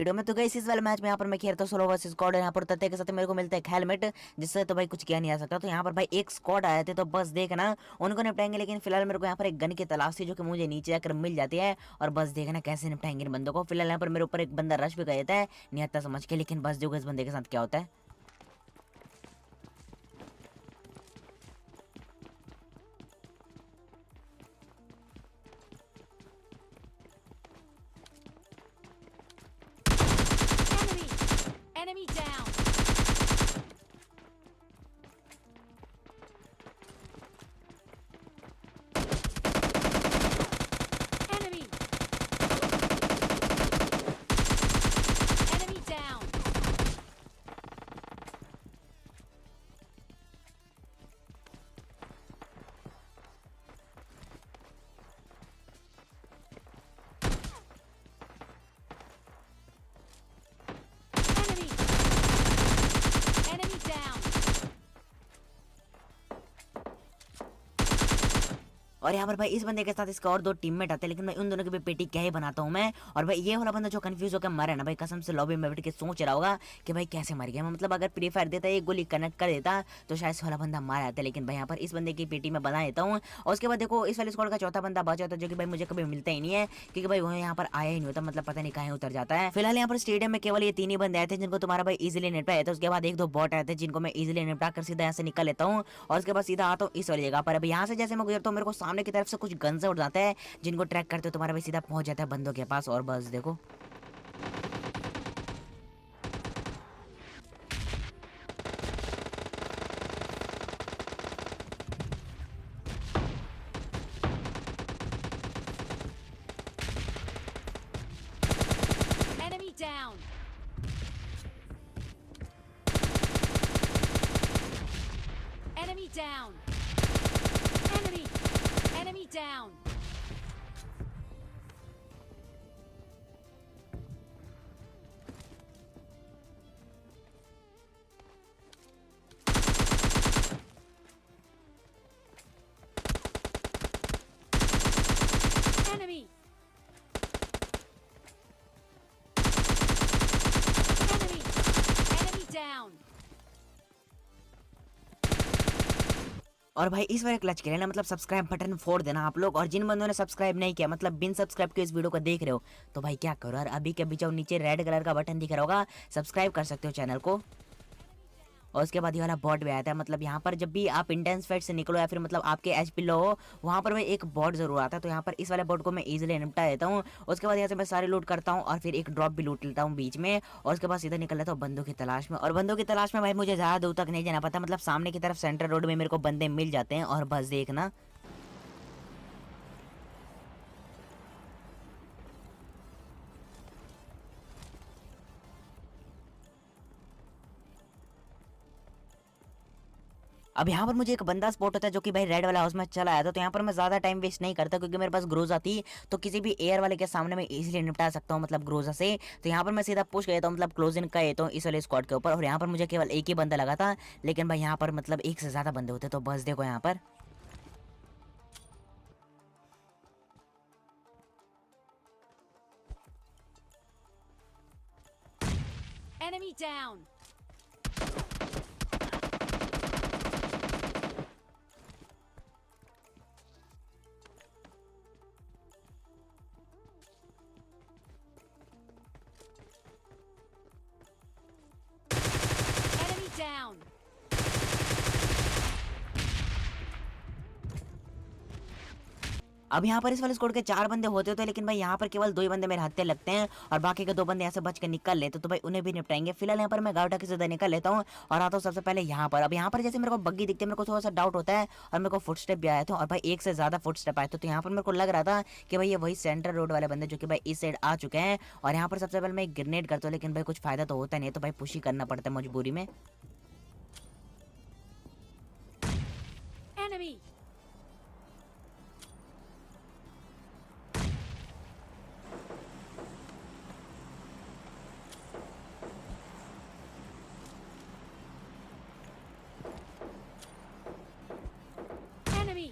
Video में। तो guys इस वाले मैच में यहाँ पर मैं खेलता हूँ सोलो वर्सेस स्क्वाड, यहाँ पर तत्ते के साथ मेरे को मिलता है एक हेलमेट, जिससे तो भाई कुछ किया नहीं आ सकता। तो यहाँ पर भाई एक स्क्वाड आए थे, तो बस देखना उनको निपटाएंगे। लेकिन फिलहाल मेरे को यहाँ पर एक गन की तलाश थी जो कि मुझे नीचे आकर मिल जाती है, और बस देखना कैसे निपटाएंगे इन बंदों को। फिलहाल यहाँ पर मेरे ऊपर एक बंदा रश भी कर देता है निहत्ता समझ के, लेकिन बस देखो इस बंदे के साथ क्या होता है। Enemy down. Enemy. Enemy down. Enemy. Enemy down. और यहाँ पर भाई इस बंदे के साथ इसका और दो टीममेट आते हैं, लेकिन मैं उन दोनों की भी पेटी क्या ही बनाता हूँ मैं। और भाई ये वाला बंदा जो कंफ्यूज होकर मरा ना भाई, कसम से लॉबी में बैठ के सोच रहा होगा कि भाई कैसे मर गया मैं। मतलब अगर फ्री फायर देता एक गोली कनेक्ट कर देता तो शायद से वाला बंदा मार जाता। लेकिन भाई यहाँ पर इस बंदे की पेटी में बना देता हूँ। और उसके बाद देखो इस वाले स्क्वाड का चौथा बंदा बचा होता है, जो कि भाई मुझे कभी मिलता ही नहीं है, क्योंकि भाई वो यहाँ पर आया ही नहीं होता। मतलब पता नहीं कहाँ उतर जाता है। फिलहाल यहाँ पर स्टेडियम में केवल ये तीन ही बंदे आए थे जिनको तुम्हारा भाई इजिली निपटा था। उसके बाद एक दो बॉट आए थे जिनको मैं इजिली निपटा कर सीधा यहाँ से निकल लेता हूँ, और उसके बाद सीधा आता हूँ इस वाली जगह पर। अभी यहाँ से जैसे मैं गुजरता हूँ मेरे को सामने की तरफ से कुछ गन से उड़ जाता है, जिनको ट्रैक करते हो तुम्हारा भाई सीधा पहुंच जाता है बंदों के पास। और बस देखो Enemy down. Enemy down. Enemy. Enemy down. Enemy. Enemy. Enemy down. और भाई इस बार क्लच के ना मतलब सब्सक्राइब बटन फोड़ देना आप लोग। और जिन बंदों ने सब्सक्राइब नहीं किया, मतलब बिन सब्सक्राइब के इस वीडियो को देख रहे हो, तो भाई क्या करो यार, अभी के बीच नीचे रेड कलर का बटन दिख रहा होगा, सब्सक्राइब कर सकते हो चैनल को। और उसके बाद ये वाला बॉट भी आया था। मतलब यहाँ पर जब भी आप इंटेंस फाइट से निकलो या फिर मतलब आपके एचपी लो हो, वहाँ पर भाई एक बॉट जरूर आता है। तो यहाँ पर इस वाले बॉट को मैं इजीली निपटा देता हूँ। उसके बाद यहाँ से मैं सारे लूट करता हूँ और फिर एक ड्रॉप भी लूट लेता हूँ बीच में, और उसके बाद सीधा निकल लेता हूँ बंदों की तलाश में। और बंदों की तलाश में भाई मुझे ज़्यादा दूर तक नहीं जाना पड़ता, मतलब सामने की तरफ सेंटर रोड में मेरे को बंदे मिल जाते हैं। और बस देखना अब यहाँ पर मुझे एक बंदा स्पॉट होता है जो कि भाई रेड वाला हाउस में चला आया था। तो यहाँ पर मैं ज़्यादा टाइम वेस्ट नहीं करता, क्योंकि मेरे पास ग्रोजा थी, तो किसी भी एयर वाले के सामने मैं इजीली निपटा सकता हूँ, मतलब ग्रोजा से। तो यहाँ पर मैं सीधा पुश कर देता हूँ, मतलब क्लोज इन कर देता हूँ इस वाले स्क्वाड के ऊपर। और यहाँ पर मुझे केवल एक ही बंदा लगा था, लेकिन भाई यहाँ पर मतलब एक से ज़्यादा बंदे होते। तो बस देखो यहाँ पर Enemy down. Enemy down. अब यहाँ पर इस वाले स्क्वाड के 4 बंदे होते होते, लेकिन भाई यहाँ पर केवल 2 ही बंदे मेरे हत्थे लगते हैं, और बाकी के 2 बंदे यहाँ से बच के निकल लेते, तो भाई उन्हें भी निपटाएंगे। फिलहाल यहाँ पर मैं गावटा के सीधा निकल लेता हूँ और आता हूँ सबसे पहले यहाँ पर। अब यहाँ पर जैसे मेरे को बग्गी दिखती है, मेरे को थोड़ा सा डाउट होता है, और मेरे को फुटस्टेप भी आया था, और भाई एक से ज़्यादा फुटस्टेप आए थे। तो यहाँ पर मेरे को लग रहा था कि भाई ये वही सेंट्रल रोड वाले बंदे जो कि भाई इस साइड आ चुके हैं। और यहाँ पर सबसे पहले मैं एक ग्रेनेड करता हूँ, लेकिन भाई कुछ फायदा तो होता नहीं है, तो भाई पुश ही करना पड़ता है मजबूरी में। Enemy. Enemy.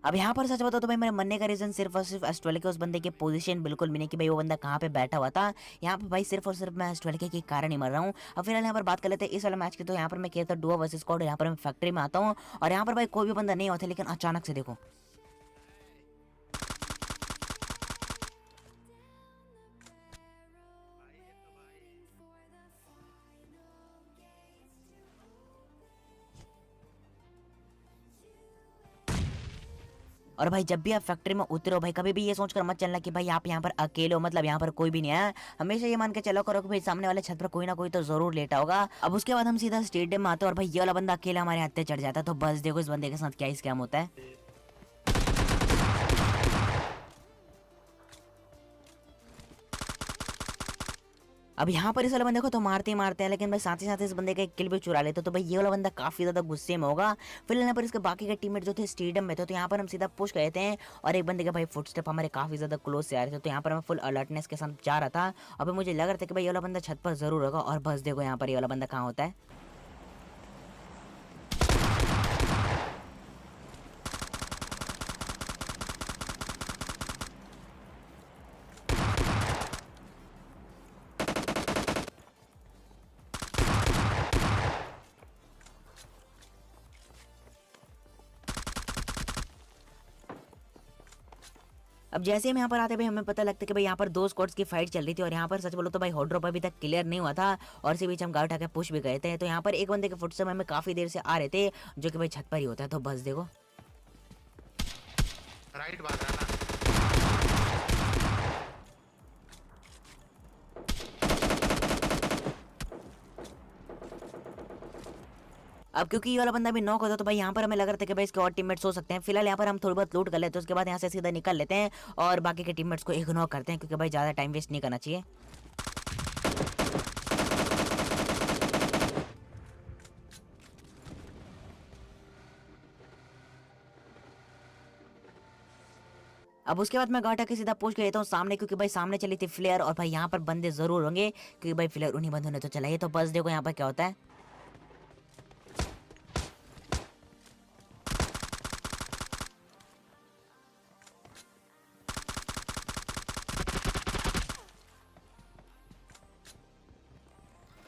अब यहाँ पर सच बताओ तो भाई मेरे मरने का रीजन सिर्फ और सिर्फ एस12 के उस बंदे की पोजीशन बिल्कुल भी नहीं कि भाई वो बंदा कहाँ पे बैठा हुआ था। यहाँ पे भाई सिर्फ और सिर्फ मैं एस12 के कारण ही मर रहा हूँ। अब फिलहाल यहाँ पर बात कर लेते हैं इस वाले मैच की। तो यहाँ पर मैं खेलता डुओ वर्सेस स्क्वाड, यहाँ पर मैं फैक्ट्री में आता हूँ और यहाँ पर भाई कोई भी बंदा नहीं होता, लेकिन अचानक से देखो और भाई जब भी आप फैक्ट्री में उतरो भाई कभी भी ये सोचकर मत चलना कि भाई आप यहाँ पर अकेले हो, मतलब यहाँ पर कोई भी नहीं है। हमेशा ये मान के चलो करो कि भाई सामने वाले छत पर कोई ना कोई तो जरूर लेटा होगा। अब उसके बाद हम सीधा स्टेडियम में आते हैं और भाई ये वाला बंदा अकेला हमारे हाथ पे चढ़ जाता है। तो बस देखो इस बंदे के साथ क्या स्कैम होता है। अब यहाँ पर इस वाले बंदे को तो मारते ही मारते हैं, लेकिन भाई साथ ही साथ इस बंदे का एक किल भी चुरा लेते। तो भाई ये वाला बंदा काफी ज्यादा गुस्से में होगा। फिलहाल यहाँ पर इसके बाकी के टीममेट जो थे स्टेडियम में थे, तो यहाँ पर हम सीधा पुश गए थे और एक बंदे के भाई फुटस्टेप हमारे काफी ज्यादा क्लोज से आ रहे थे। तो यहाँ पर मैं फुल अलर्टनेस के साथ जा रहा था। अभी मुझे लग रहा था कि भाई ये वाला बंदा छत पर जरूर होगा और बस देखो यहाँ पर ये वाला बंदा कहाँ होता है। अब जैसे ही हम यहाँ पर आते भाई हमें पता लगता है कि भाई यहाँ पर दो स्क्वाड्स की फाइट चल रही थी और यहाँ पर सच बोलो तो भाई हॉट ड्रॉप अभी तक क्लियर नहीं हुआ था और इसी बीच हम गाड़ी उठा के पुश भी गए थे। तो यहाँ पर एक बंदे के फुट से हमें काफी देर से आ रहे थे जो कि भाई छत पर ही होता है। तो बस देखो राइट भाग रहा ना। अब क्योंकि ये वाला बंदा भी नॉक होता तो भाई यहाँ पर हमें लग रहा था कि भाई इसके और टीममेट्स हो सकते हैं। फिलहाल यहाँ पर हम थोड़ी बहुत लूट कर लेते हैं, उसके बाद यहाँ से सीधा निकल लेते हैं और बाकी के टीममेट्स को इग्नोर करते हैं क्योंकि भाई ज़्यादा टाइम वेस्ट नहीं करना चाहिए। अब उसके बाद मैं गाटा के सीधा पूछ के लेता हूँ सामने, क्योंकि भाई सामने चली थी फ्लेयर और भाई यहाँ पर बंदे जरूर होंगे क्योंकि भाई फ्लेयर उन्हीं बंदों ने तो चलाई है। तो बस देखो यहाँ पर क्या होता है।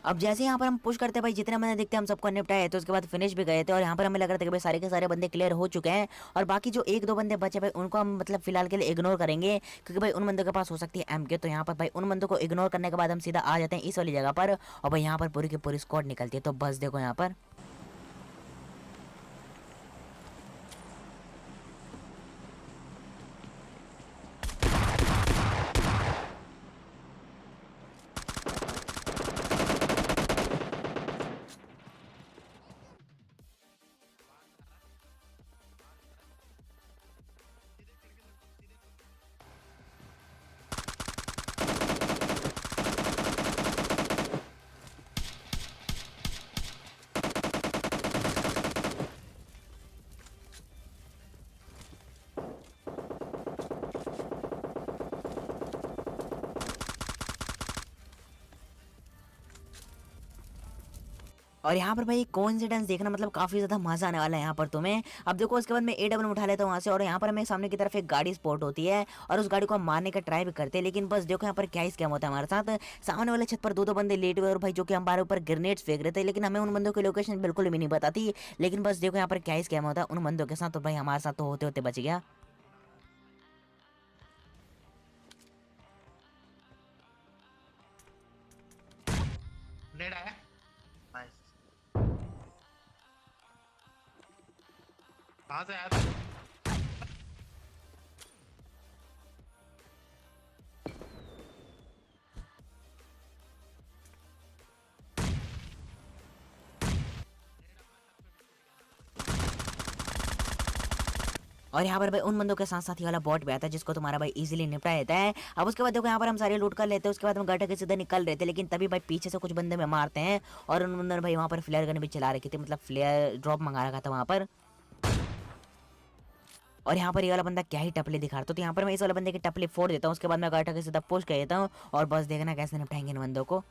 अब जैसे यहाँ पर हम पुश करते हैं भाई जितने बंदे दिखते हैं हम सबको निपटाए, तो उसके बाद फिनिश भी गए थे और यहाँ पर हमें लग रहा था कि भाई सारे के सारे बंदे क्लियर हो चुके हैं और बाकी जो एक दो बंदे बचे भाई उनको हम मतलब फिलहाल के लिए इग्नोर करेंगे क्योंकि भाई उन बंदों के पास हो सकती है एमके। तो यहाँ पर भाई उन बंदों को इग्नोर करने के बाद हम सीधा आ जाते हैं इस वाली जगह पर और भाई यहाँ पर पूरी की पूरी स्क्वाड निकलती है। तो बस देखो यहाँ पर और यहाँ पर भाई कोइंसिडेंस देखना मतलब काफी ज्यादा मजा आने वाला है यहाँ पर तुम्हें। अब देखो उसके बाद मैं A7 उठा लेता हूँ वहाँ से और यहाँ पर हमें सामने की तरफ एक गाड़ी स्पॉट होती है और उस गाड़ी को हम मारने का ट्राई भी करते हैं, लेकिन बस देखो यहाँ पर क्या स्कैम होता है हमारे साथ। सामने वाले छत पर दो बंदे लेट हुए और भाई जो कि हमारे ऊपर ग्रेनेड्स फेंक रहे थे, लेकिन हमें उन बंदों की लोकेशन बिल्कुल भी नहीं बताती। लेकिन बस देखो यहाँ पर क्या स्कैम होता है उन बंदों के साथ। तो भाई हमारे साथ तो होते होते बच गया। नेड आया। नाइस। कहाँ से आया था? और यहाँ पर भाई उन बंदों के साथ साथ ही वाला बॉट भी आता है जिसको तुम्हारा भाई इजीली निपटा देता है। अब उसके बाद देखो यहाँ पर हम सारे लूट कर लेते हैं, उसके बाद हम गाटा के सीधे निकल रहे थे, लेकिन तभी भाई पीछे से कुछ बंदे में मारते हैं और उन बंदों ने भाई वहाँ पर फ्लेयर गन भी चला रखी थी, मतलब फ्लेयर ड्रॉप मंगा रखा था वहाँ पर। और यहाँ पर ये वाला बंदा क्या ही टपले दिखा रहा था। तो यहाँ पर मैं इस वाले बंदे की टपले फोड़ देता हूँ, उसके बाद मैं गाटा के सीधा पोस्ट कर देता हूँ और बस देखना कैसे निपटाएंगे इन बंदों को।